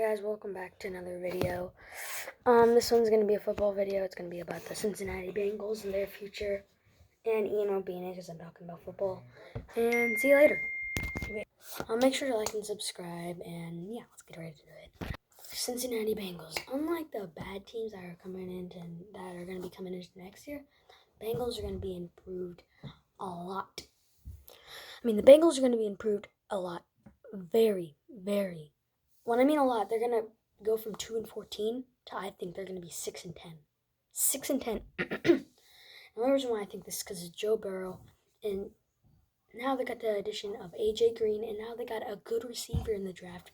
Hey guys, welcome back to another video. This one's going to be a football video. It's going to be about the Cincinnati Bengals and their future. And Ian won't be in it because I'm talking about football. And see you later. Make sure to like and subscribe. And yeah, let's get ready to do it. Cincinnati Bengals. Unlike the bad teams that are coming into that are going to be coming into next year, Bengals are going to be improved a lot. The Bengals are going to be improved a lot. Very, very. When I mean a lot, they're going to go from 2-14 to I think they're going to be 6-10. 6-10. And the reason why I think this is because of Joe Burrow, and now they got the addition of AJ Green, and now they got a good receiver in the draft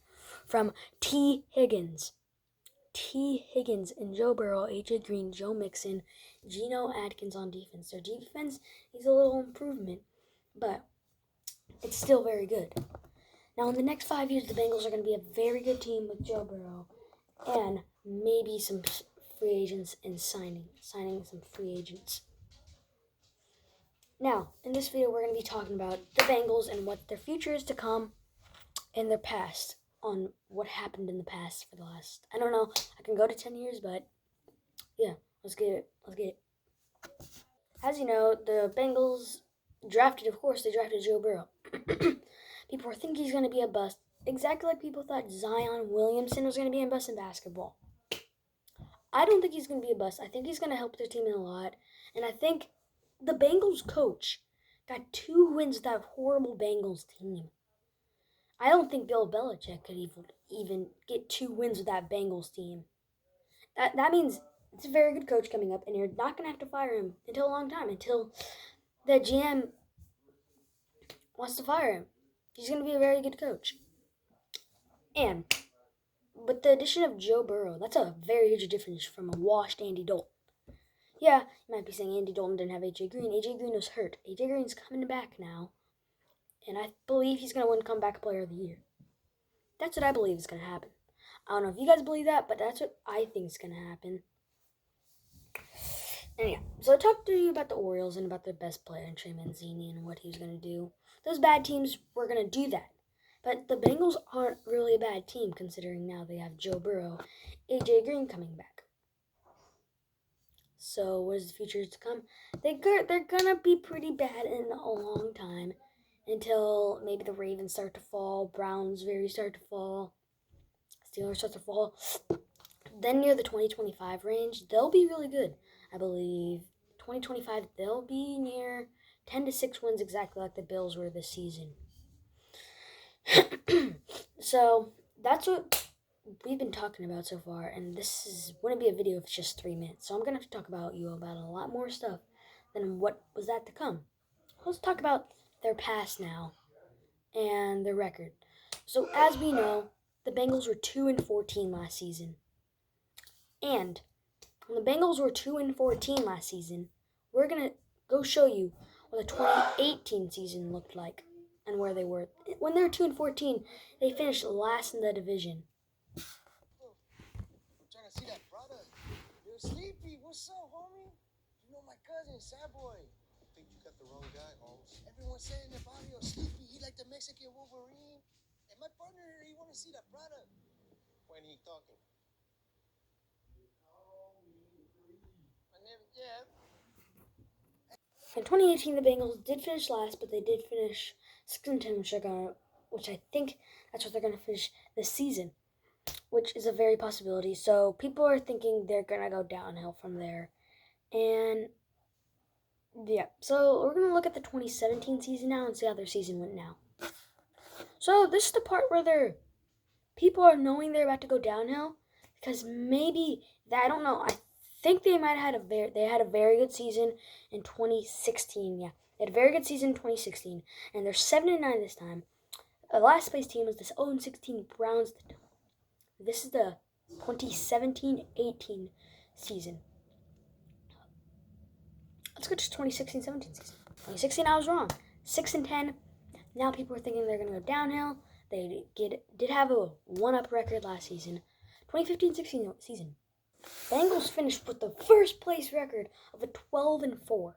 from T. Higgins. T. Higgins and Joe Burrow, AJ Green, Joe Mixon, Geno Atkins on defense. Their defense needs a little improvement, but it's still very good. Now, in the next 5 years, the Bengals are going to be a very good team with Joe Burrow and maybe some free agents and signing some free agents. Now, in this video, we're going to be talking about the Bengals and what their future is to come and their past, on what happened in the past for the last, I don't know, I can go to 10 years, but yeah, let's get it. As you know, the Bengals they drafted Joe Burrow. People were thinking he's going to be a bust, exactly like people thought Zion Williamson was going to be a bust in basketball. I don't think he's going to be a bust. I think he's going to help their team a lot. And I think the Bengals coach got 2 wins with that horrible Bengals team. I don't think Bill Belichick could even get 2 wins with that Bengals team. That means it's a very good coach coming up, and you're not going to have to fire him until a long time, until the GM wants to fire him. He's going to be a very good coach. And with the addition of Joe Burrow, that's a very huge difference from a washed Andy Dalton. Yeah, you might be saying Andy Dalton didn't have AJ Green. AJ Green was hurt. AJ Green's coming back now, and I believe he's going to win Comeback Player of the Year. That's what I believe is going to happen. I don't know if you guys believe that, but that's what I think is going to happen. And yeah, so I talked to you about the Orioles and about their best player, Trey Mancini, and what he was going to do. Those bad teams were going to do that. But the Bengals aren't really a bad team, considering now they have Joe Burrow, AJ Green coming back. So what is the future to come? They're going to be pretty bad in a long time, until maybe the Ravens start to fall, Browns start to fall, Steelers start to fall. Then near the 2025 range, they'll be really good. I believe 2025, they'll be near 10-6 wins, exactly like the Bills were this season. So that's what we've been talking about so far, and this wouldn't be a video if it's just 3 minutes. So I'm gonna have to talk about a lot more stuff than what was that to come. Let's talk about their past now and their record. So as we know, the Bengals were 2-14 last season, and when the Bengals were 2-14 last season, we're gonna go show you what the 2018 season looked like and where they were. When they were 2-14, they finished last in the division. Trying to see that brother. You're sleepy. What's up, homie? You know my cousin, Sad Boy. I think you got the wrong guy, Holmes. Everyone's saying the body of Sleepy. He like the Mexican Wolverine. And my partner here, he want to see that brother. When he talking? My name, yeah. In 2018, the Bengals did finish last, but they did finish 6-10, which I think that's what they're going to finish this season, which is a very possibility. So people are thinking they're going to go downhill from there. And yeah, so we're going to look at the 2017 season now and see how their season went now. So this is the part where people are knowing they're about to go downhill, because maybe, I don't know, I think they might have had a very good season in 2016. Yeah, they had a very good season in 2016, and they're 7-9 this time. The last place team was this 0-16 Browns. This is the 2017-18 season. Let's go to 2016-17 season. 2016, I was wrong. 6-10. Now people are thinking they're going to go downhill. They did have a 1-up record last season. 2015-16 season. Bengals finished with the first place record of a 12-4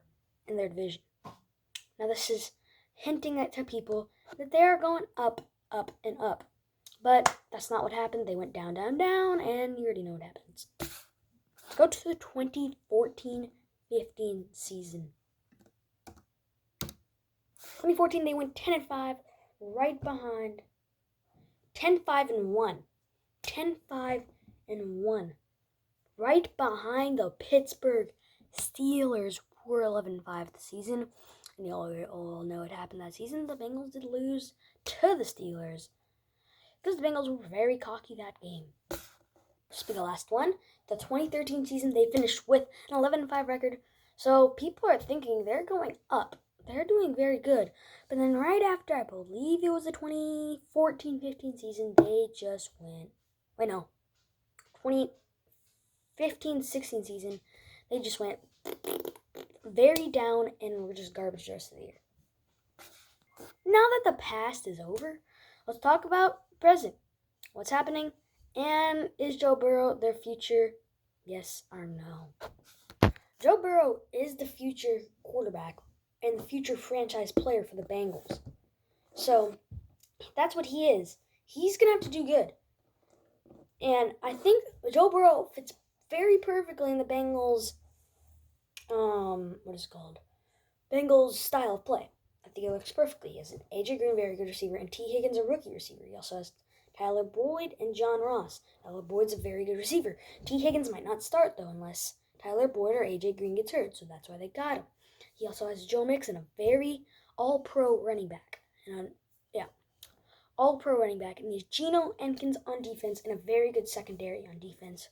in their division. Now this is hinting to people that they are going up, up, and up. But that's not what happened. They went down, down, down, and you already know what happens. Let's go to the 2014-15 season. 2014, they went 10-5, right behind 10-5-1. 10-5-1. Right behind the Pittsburgh Steelers, who were 11-5 this season. And you all know what happened that season. The Bengals did lose to the Steelers, because the Bengals were very cocky that game. This will be the last one. The 2013 season, they finished with an 11-5 record. So people are thinking they're going up. They're doing very good. But then right after, I believe it was the 2014-15 season, they just went... 2015-16 season, they just went very down and were just garbage the rest of the year. Now that the past is over, let's talk about the present. What's happening? And is Joe Burrow their future? Yes or no? Joe Burrow is the future quarterback and the future franchise player for the Bengals. So that's what he is. He's going to have to do good. And I think Joe Burrow fits very perfectly in the Bengals, Bengals style of play. I think it works perfectly. He has an AJ Green, very good receiver, and T. Higgins, a rookie receiver. He also has Tyler Boyd and John Ross. Tyler Boyd's a very good receiver. T. Higgins might not start, though, unless Tyler Boyd or AJ Green gets hurt, so that's why they got him. He also has Joe Mixon, a very all-pro running back. All-pro running back. And he has Geno Atkins on defense and a very good secondary on defense.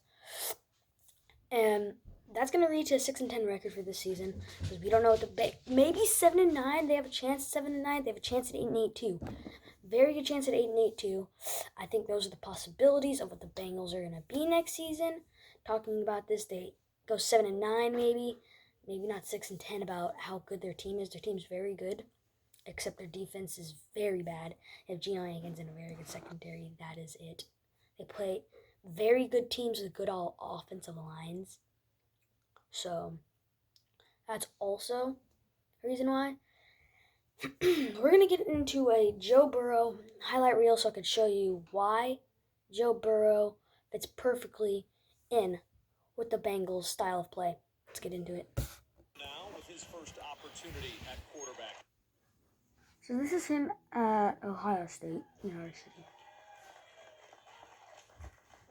And that's going to reach a 6-10 record for this season, because we don't know what maybe 7-9. They have a chance at 7-9. They have a chance at 8-8 too. Very good chance at 8-8 too. I think those are the possibilities of what the Bengals are going to be next season. Talking about this, they go 7-9 maybe not 6-10 about how good their team is. Their team's very good, except their defense is very bad. They have Geno Atkins and a very good secondary. That is it. They play very good teams with good all offensive lines. So that's also a reason why. We're going to get into a Joe Burrow highlight reel so I could show you why Joe Burrow fits perfectly in with the Bengals style of play. Let's get into it. Now with his first opportunity at quarterback. So this is him at Ohio State University.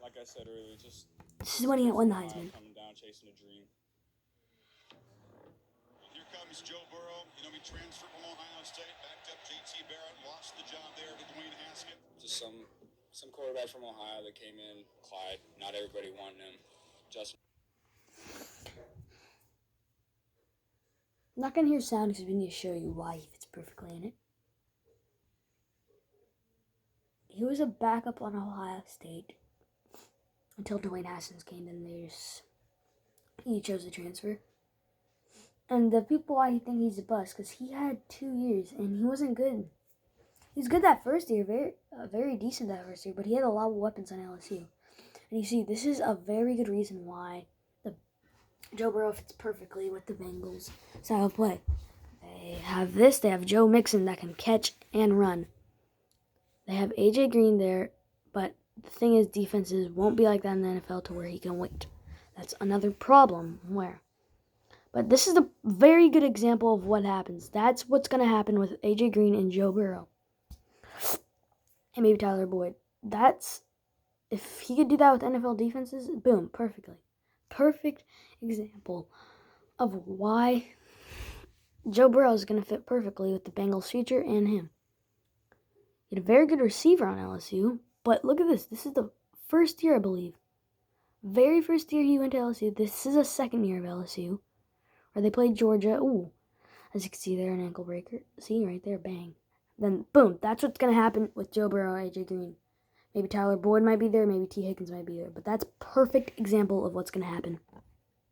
Like I said earlier, just this is when he won the Heisman. Coming down, chasing a dream. Here comes Joe Burrow. He transferred from Ohio State, backed up JT Barrett, lost the job there to Dwayne Haskett. Just some quarterback from Ohio that came in, Clyde. Not everybody wanted him. I'm not going to hear sound because we need to show you why he fits perfectly in it. He was a backup on Ohio State until Dwayne Haskins came in. He chose to transfer. And the people why he think he's a bust, because he had 2 years and he wasn't good. He was good that first year, very decent that first year, but he had a lot of weapons on LSU. And you see, this is a very good reason why Joe Burrow fits perfectly with the Bengals style of play. They have this. They have Joe Mixon that can catch and run. They have AJ Green there, but the thing is, defenses won't be like that in the NFL to where he can wait. That's another problem. But this is a very good example of what happens. That's what's going to happen with AJ Green and Joe Burrow. And maybe Tyler Boyd. If he could do that with NFL defenses, boom, perfectly. Perfect example of why Joe Burrow is going to fit perfectly with the Bengals' future and him. He had a very good receiver on LSU, but look at this. This is the first year, I believe. Very first year he went to LSU. This is a second year of LSU, where they played Georgia. Ooh, as you can see there, an ankle breaker. See, right there, bang. Then, boom, that's what's going to happen with Joe Burrow and AJ Green. Maybe Tyler Boyd might be there, maybe T. Higgins might be there, but that's a perfect example of what's going to happen.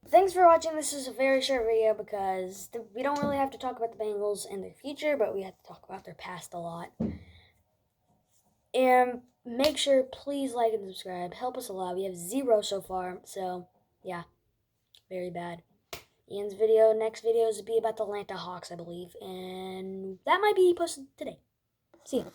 Thanks for watching. This is a very short video because we don't really have to talk about the Bengals and their future, but we have to talk about their past a lot. And make sure, please like and subscribe. Help us a lot. We have 0 so far, so yeah, very bad. Ian's next videos will be about the Atlanta Hawks, I believe, and that might be posted today. See ya.